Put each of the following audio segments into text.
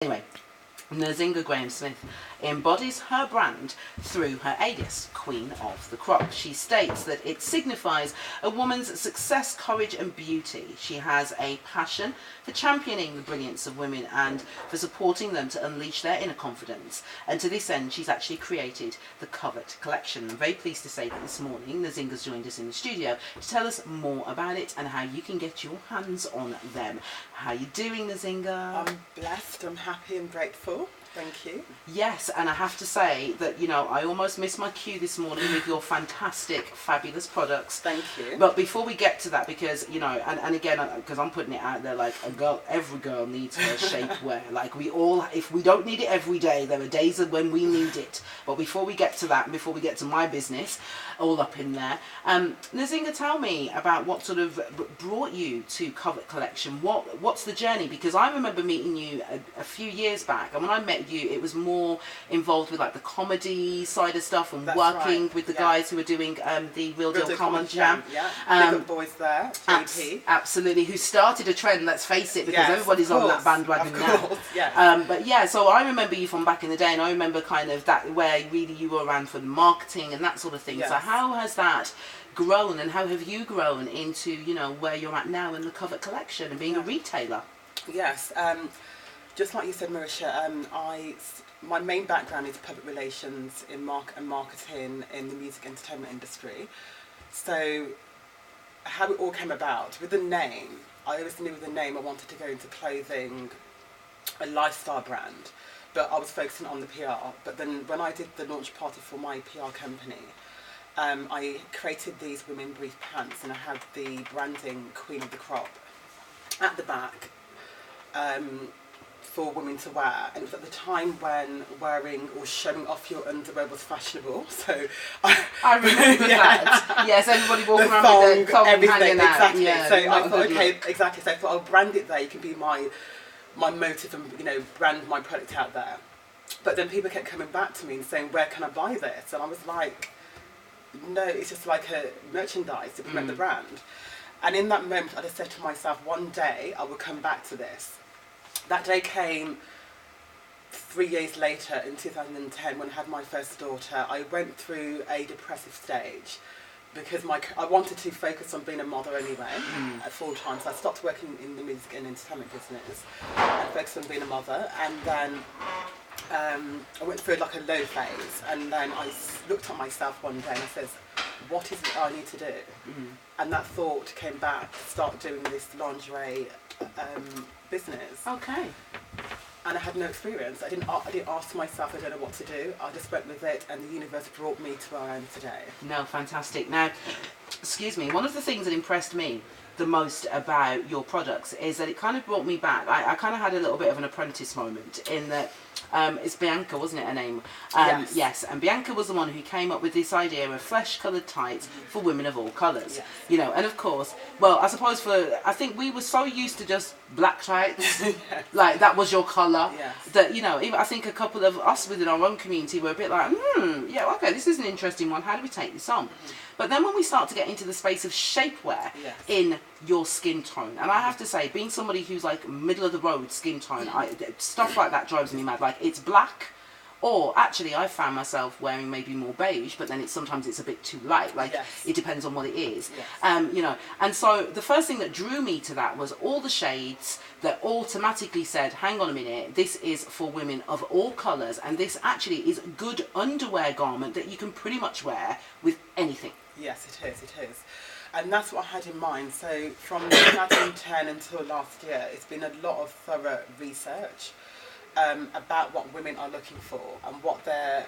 Anyway, Nzinga Graham-Smith embodies her brand through her alias, Queen of the Crop. She states that it signifies a woman's success, courage and beauty. She has a passion for championing the brilliance of women and for supporting them to unleash their inner confidence. And to this end, she's actually created the Covet Collection. I'm very pleased to say that this morning, Nzinga's joined us in the studio to tell us more about it and how you can get your hands on them. How are you doing, Nzinga? I'm blessed, I'm happy and grateful. Thank you. Yes, and I have to say that, you know, I almost missed my cue this morning with your fantastic, fabulous products. Thank you. But before we get to that, because, you know, and again, because I'm putting it out there, like, every girl needs her shapewear. Like, we all, if we don't need it every day, there are days when we need it. But before we get to that, and before we get to my business, all up in there, Nzinga, tell me about what sort of brought you to Covet Collection. What's the journey? Because I remember meeting you a few years back, and when I met you, it was more involved with like the comedy side of stuff and working with the guys who were doing the Real Deal Common Jam. Yeah, big boys there, JP. Absolutely, who started a trend, let's face it, because everybody's on that bandwagon now. Yes. But yeah, so I remember you from back in the day, and I remember kind of that where really you were around for the marketing and that sort of thing. Yes. So how has that grown, and how have you grown into, you know, where you're at now in the Covet Collection and being a retailer? Yes, just like you said, Marisha, my main background is public relations and marketing in the music entertainment industry. So how it all came about, with the name, I always knew with the name I wanted to go into clothing, a lifestyle brand, but I was focusing on the PR. But then when I did the launch party for my PR company, I created these women brief pants, and I had the branding Queen of the Crop at the back for women to wear. And it was at the time when wearing or showing off your underwear was fashionable. So I remember that. Yes, everybody walking around with their thong hanging out. Exactly. Yeah, so I thought, okay, exactly. So I thought I'll brand it there. You can be my motive and, you know, brand my product out there. But then people kept coming back to me and saying, where can I buy this? And I was like, no, it's just like a merchandise to promote the brand. And in that moment, I just said to myself, one day I will come back to this. That day came 3 years later in 2010 when I had my first daughter. I went through a depressive stage because I wanted to focus on being a mother anyway at full time. So I stopped working in the music and entertainment business and focused on being a mother. And then I went through like a low phase, and then I looked at myself one day and I said, what is it I need to do? And that thought came back to start doing this lingerie business. Okay. And I had no experience. I didn't ask myself, I don't know what to do. I just went with it, and the universe brought me to where I am today. No, fantastic. Now, excuse me, one of the things that impressed me the most about your products is that it kind of brought me back. I kind of had a little bit of an apprentice moment in that it's Bianca, wasn't it, her name? Yes. Yes, and Bianca was the one who came up with this idea of flesh-coloured tights for women of all colours. Yes. You know, and of course, well, I suppose I think we were so used to just black tights, Yes. like that was your colour, Yes. that, you know, I think a couple of us within our own community were a bit like, yeah, okay, this is an interesting one, how do we take this on? But then when we start to get into the space of shapewear in your skin tone, and I have to say, being somebody who's like middle of the road skin tone, stuff like that drives me mad. Like, it's black, or actually I found myself wearing maybe more beige, but then sometimes it's a bit too light. Like, it depends on what it is. You know, and so the first thing that drew me to that was all the shades that automatically said, hang on a minute, this is for women of all colours, and this actually is a good underwear garment that you can pretty much wear with anything. Yes, it is. And that's what I had in mind. So from 2010 until last year, it's been a lot of thorough research about what women are looking for and what their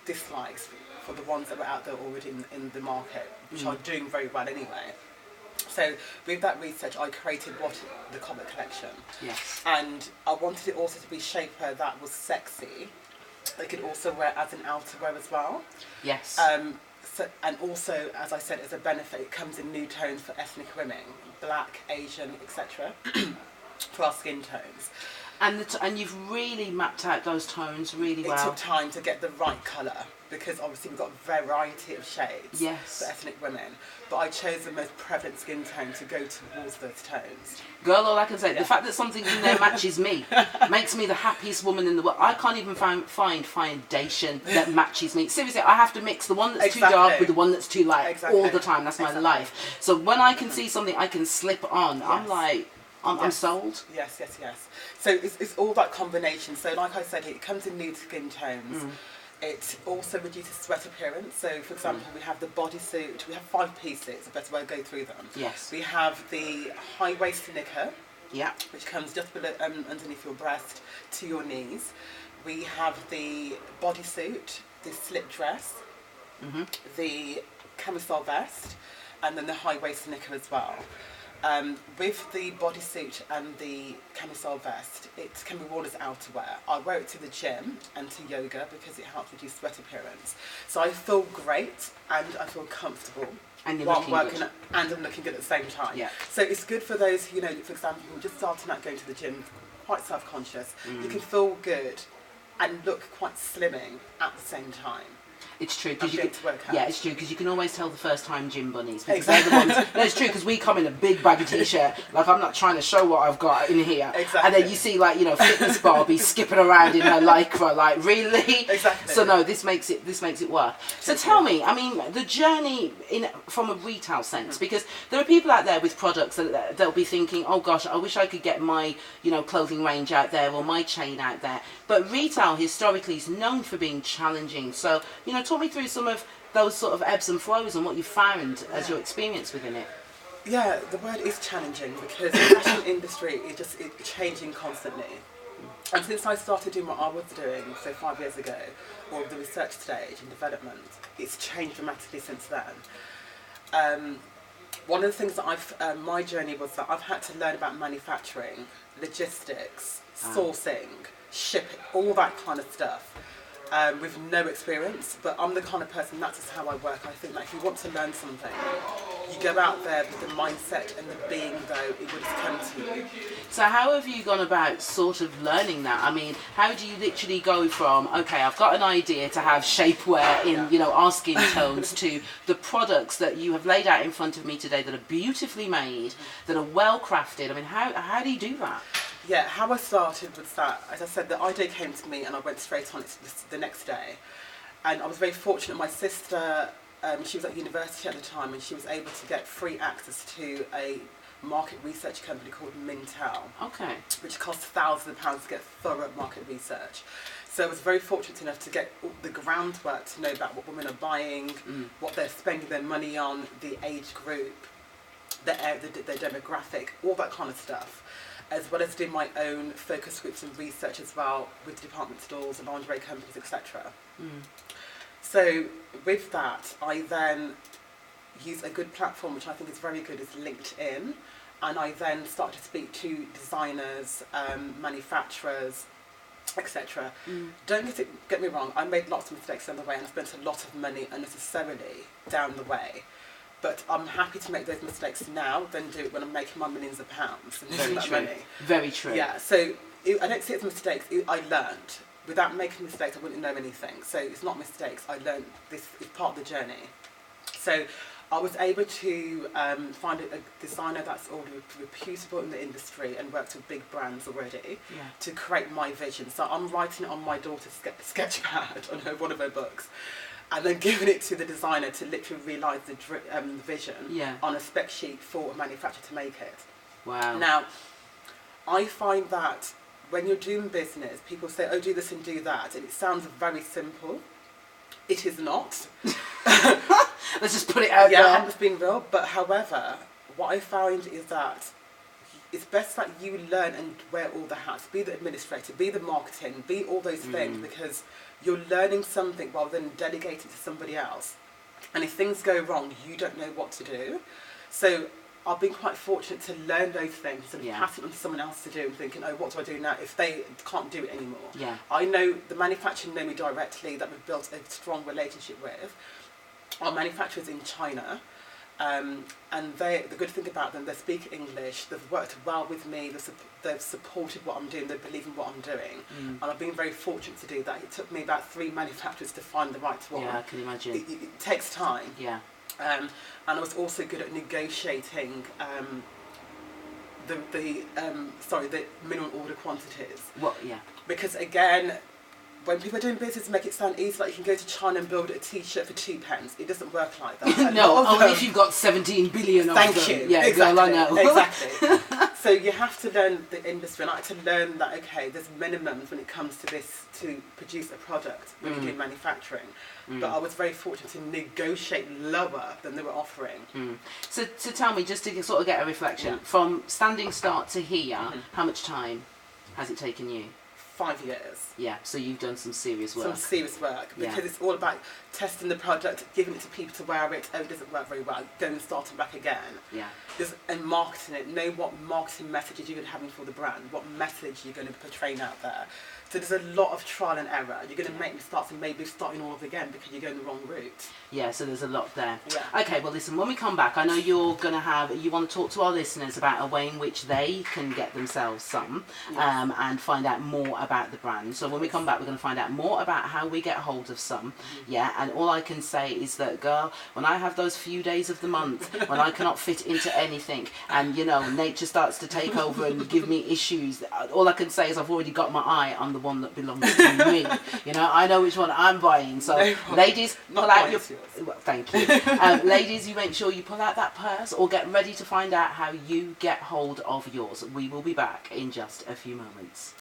dislikes for the ones that were out there already in the market, which are doing very well anyway. So with that research, I created the Covet Collection. Yes. And I wanted it also to be shapewear that was sexy. They could also wear as an outerwear as well. Yes. And also, as I said, as a benefit, it comes in new tones for ethnic women, black, Asian, etc., for our skin tones. And you've really mapped out those tones really well. It took time to get the right colour, because obviously we've got a variety of shades for ethnic women, but I chose the most prevalent skin tone to go towards those tones. Girl, all I can say, the fact that something in there matches me makes me the happiest woman in the world. I can't even find foundation that matches me. Seriously, I have to mix the one that's too dark with the one that's too light all the time. That's my life. So when I can see something I can slip on, I'm like, I'm sold. Yes. So it's all that combination. So like I said, it comes in nude skin tones. It also reduces sweat appearance. So, for example, we have the bodysuit. We have 5 pieces. The best way to go through them. Yes. We have the high-waist knicker, yeah, which comes just below, underneath your breast to your knees. We have the bodysuit, the slip dress, the camisole vest, and then the high-waist knicker as well. With the bodysuit and the camisole vest, it can be worn as outerwear. I wear it to the gym and to yoga because it helps reduce sweat appearance. So I feel great and I feel comfortable while I'm working and I'm looking good at the same time. Yeah. So it's good for those, you know, for example, who are just starting out going to the gym, quite self-conscious. You can feel good and look quite slimming at the same time. It's true, because it's true, because you can always tell the first-time gym bunnies, because they're the ones. No, it's true, because we come in a big baggy t-shirt, like I'm not trying to show what I've got in here, and then you see, like, you know, fitness Barbie skipping around in her lycra, like, really? Exactly. So no, this makes it work. So tell me, I mean, the journey from a retail sense, because there are people out there with products that they'll be thinking, oh gosh, I wish I could get my, you know, clothing range out there or my chain out there. But retail historically is known for being challenging. So, you know, talk me through some of those sort of ebbs and flows and what you found as your experience within it. Yeah, the word is challenging because the fashion industry is just changing constantly. And since I started doing what I was doing, so 5 years ago, or the research stage and development, it's changed dramatically since then. One of the things that my journey was that I've had to learn about manufacturing, logistics, sourcing, shipping, all that kind of stuff. With no experience, but I'm the kind of person, that's just how I work. I think that if you want to learn something, you go out there with the mindset and the being, though, it would just come to you. So how have you gone about sort of learning that? I mean, how do you literally go from, okay, I've got an idea to have shapewear in, you know, our skin tones, to the products that you have laid out in front of me today that are beautifully made, that are well crafted? I mean, how do you do that? Yeah, how I started was that, as I said, the idea came to me and I went straight on it the next day. And I was very fortunate. My sister, she was at university at the time, and she was able to get free access to a market research company called Mintel. Okay. Which costs thousands of pounds to get thorough market research. So I was very fortunate enough to get the groundwork to know about what women are buying, what they're spending their money on, the age group, their demographic, all that kind of stuff. As well as doing my own focus groups and research as well with department stores and lingerie companies, etc. So with that, I then use a good platform which I think is very good, is LinkedIn, and I then start to speak to designers, manufacturers, etc. Don't get me wrong, I made lots of mistakes on the way and I spent a lot of money unnecessarily down the way. But I'm happy to make those mistakes now than do it when I'm making my millions of pounds and Very that true. money. Very true. Yeah, so I don't see it as mistakes. I learned. Without making mistakes, I wouldn't know anything. So it's not mistakes. I learned. This is part of the journey. So I was able to find a designer that's already reputable in the industry and worked with big brands already to create my vision. So I'm writing it on my daughter's sketchpad on one of her books, and then giving it to the designer to literally realise the vision on a spec sheet for a manufacturer to make it. Wow. Now, I find that when you're doing business, people say, oh, do this and do that, and it sounds very simple. It is not. Let's just put it out there. Yeah, I'm just being real. But however, what I found is that it's best that you learn and wear all the hats. Be the administrator, be the marketing, be all those things, because you're learning something rather than delegating to somebody else. And if things go wrong, you don't know what to do. So I've been quite fortunate to learn those things and pass it on to someone else to do, and thinking, oh, what do I do now if they can't do it anymore? Yeah. I know the manufacturer know me directly, that we've built a strong relationship with. Our manufacturers in China, And the good thing about them, they speak English, they've worked well with me, they've supported what I'm doing, they believe in what I'm doing. And I've been very fortunate to do that. It took me about 3 manufacturers to find the right one. Yeah, I can imagine. It takes time. Yeah. And I was also good at negotiating the minimum order quantities. What? Yeah. Because again, when people are doing business, make it sound easy, like you can go to China and build a T-shirt for 2 pence. It doesn't work like that. No, only if you've got 17 billion of them. Thank you. Yeah, exactly. girl, I know. Exactly. So you have to learn the industry, and I had to learn that, okay, there's minimums when it comes to this, to produce a product when you're doing manufacturing. But I was very fortunate to negotiate lower than they were offering. So tell me, just to sort of get a reflection, from standing start to here, how much time has it taken you? 5 years. Yeah, so you've done some serious work. Some serious work, because it's all about testing the product, giving it to people to wear it. Oh, it doesn't work very well, go and start it back again. Yeah. And marketing it, know what marketing messages you're going to have for the brand, what message you're going to portray out there. So there's a lot of trial and error. You're going to make mistakes and maybe starting all over again because you're going the wrong route. Yeah, so there's a lot there. Yeah. Okay, well listen, when we come back, I know you want to talk to our listeners about a way in which they can get themselves some and find out more about the brand. So when we come back, we're going to find out more about how we get hold of some. Yeah, and all I can say is that, girl, when I have those few days of the month when I cannot fit into anything and, you know, nature starts to take over and give me issues, all I can say is I've already got my eye on the one that belongs to me. You know, I know which one I'm buying. So, ladies, pull out your... Well, thank you. Ladies, you make sure you pull out that purse or get ready to find out how you get hold of yours. We will be back in just a few moments.